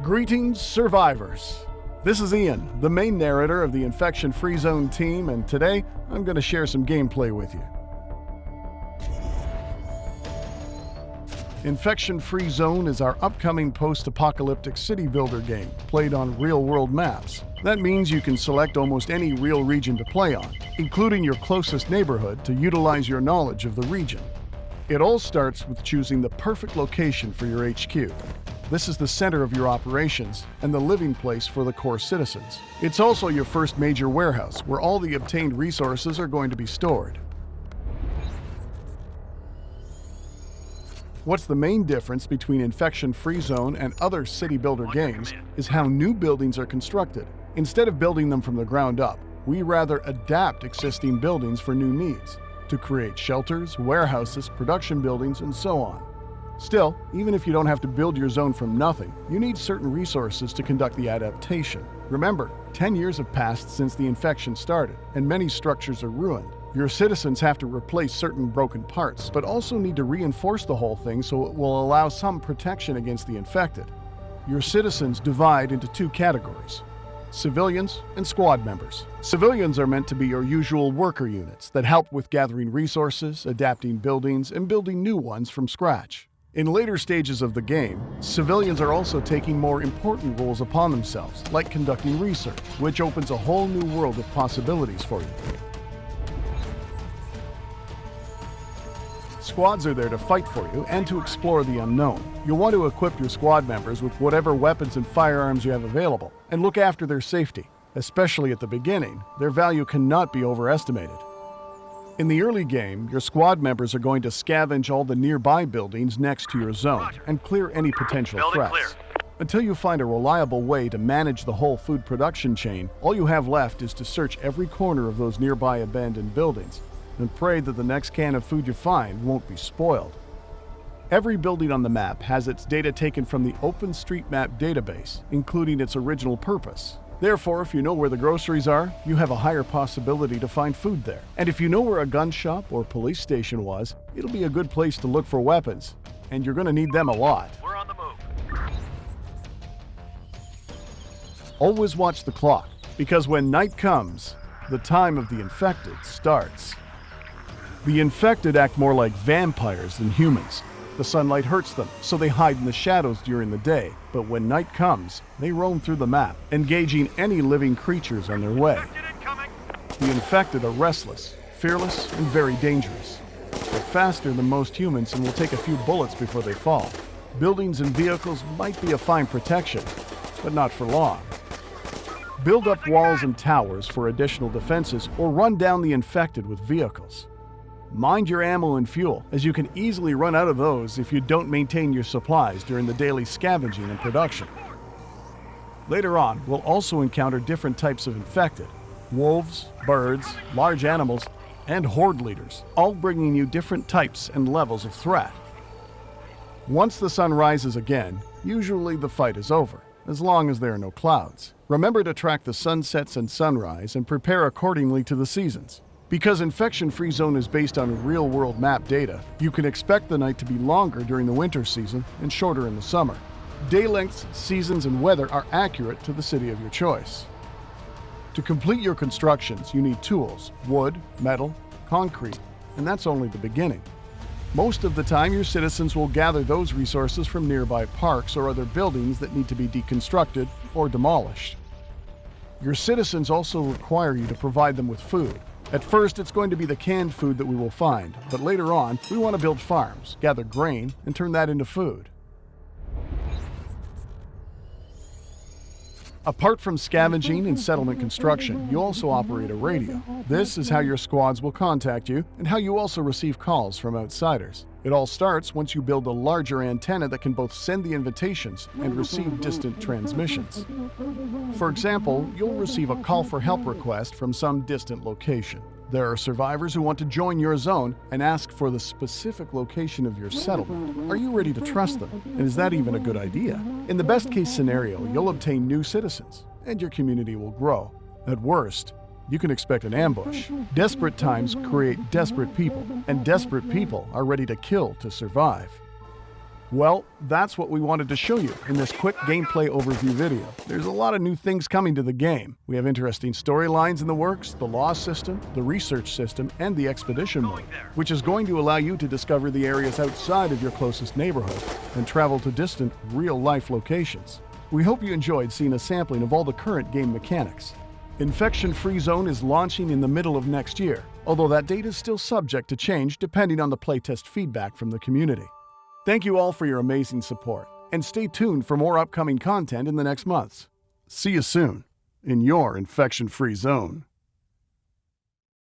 Greetings, survivors. This is Ian, the main narrator of the Infection-Free Zone team, and today I'm going to share some gameplay with you. Infection-Free Zone is our upcoming post-apocalyptic city builder game, played on real-world maps. That means you can select almost any real region to play on, including your closest neighborhood, to utilize your knowledge of the region. It all starts with choosing the perfect location for your HQ. This is the center of your operations and the living place for the core citizens. It's also your first major warehouse, where all the obtained resources are going to be stored. What's the main difference between Infection-Free Zone and other city builder games is how new buildings are constructed. Instead of building them from the ground up, we rather adapt existing buildings for new needs, to create shelters, warehouses, production buildings, and so on. Still, even if you don't have to build your zone from nothing, you need certain resources to conduct the adaptation. Remember, 10 years have passed since the infection started, and many structures are ruined. Your citizens have to replace certain broken parts, but also need to reinforce the whole thing so it will allow some protection against the infected. Your citizens divide into two categories: civilians and squad members. Civilians are meant to be your usual worker units that help with gathering resources, adapting buildings, and building new ones from scratch. In later stages of the game, civilians are also taking more important roles upon themselves, like conducting research, which opens a whole new world of possibilities for you. Squads are there to fight for you and to explore the unknown. You'll want to equip your squad members with whatever weapons and firearms you have available, and look after their safety. Especially at the beginning, their value cannot be overestimated. In the early game, your squad members are going to scavenge all the nearby buildings next to your zone and clear any potential threats. Until you find a reliable way to manage the whole food production chain, all you have left is to search every corner of those nearby abandoned buildings and pray that the next can of food you find won't be spoiled. Every building on the map has its data taken from the OpenStreetMap database, including its original purpose. Therefore, if you know where the groceries are, you have a higher possibility to find food there. And if you know where a gun shop or police station was, it'll be a good place to look for weapons, and you're going to need them a lot. We're on the move. Always watch the clock, because when night comes, the time of the infected starts. The infected act more like vampires than humans. The sunlight hurts them, so they hide in the shadows during the day. But when night comes, they roam through the map, engaging any living creatures on their way. The infected are restless, fearless, and very dangerous. They're faster than most humans and will take a few bullets before they fall. Buildings and vehicles might be a fine protection, but not for long. Build up walls and towers for additional defenses, or run down the infected with vehicles. Mind your ammo and fuel, as you can easily run out of those if you don't maintain your supplies during the daily scavenging and production. Later on, we'll also encounter different types of infected: wolves, birds, large animals, and horde leaders, all bringing you different types and levels of threat. Once the sun rises again, usually the fight is over, as long as there are no clouds. Remember to track the sunsets and sunrise and prepare accordingly to the seasons. Because Infection-Free Zone is based on real-world map data, you can expect the night to be longer during the winter season and shorter in the summer. Day lengths, seasons, and weather are accurate to the city of your choice. To complete your constructions, you need tools: wood, metal, concrete, and that's only the beginning. Most of the time, your citizens will gather those resources from nearby parks or other buildings that need to be deconstructed or demolished. Your citizens also require you to provide them with food. At first, it's going to be the canned food that we will find, but later on, we want to build farms, gather grain, and turn that into food. Apart from scavenging and settlement construction, you also operate a radio. This is how your squads will contact you, and how you also receive calls from outsiders. It all starts once you build a larger antenna that can both send the invitations and receive distant transmissions. For example, you'll receive a call for help request from some distant location. There are survivors who want to join your zone and ask for the specific location of your settlement. Are you ready to trust them? And is that even a good idea? In the best case scenario, you'll obtain new citizens, and your community will grow. At worst, you can expect an ambush. Desperate times create desperate people, and desperate people are ready to kill to survive. Well, that's what we wanted to show you in this quick gameplay overview video. There's a lot of new things coming to the game. We have interesting storylines in the works, the law system, the research system, and the expedition mode, which is going to allow you to discover the areas outside of your closest neighborhood and travel to distant, real-life locations. We hope you enjoyed seeing a sampling of all the current game mechanics. Infection-Free Zone is launching in the middle of next year, although that date is still subject to change depending on the playtest feedback from the community. Thank you all for your amazing support, and stay tuned for more upcoming content in the next months. See you soon in your Infection-Free Zone.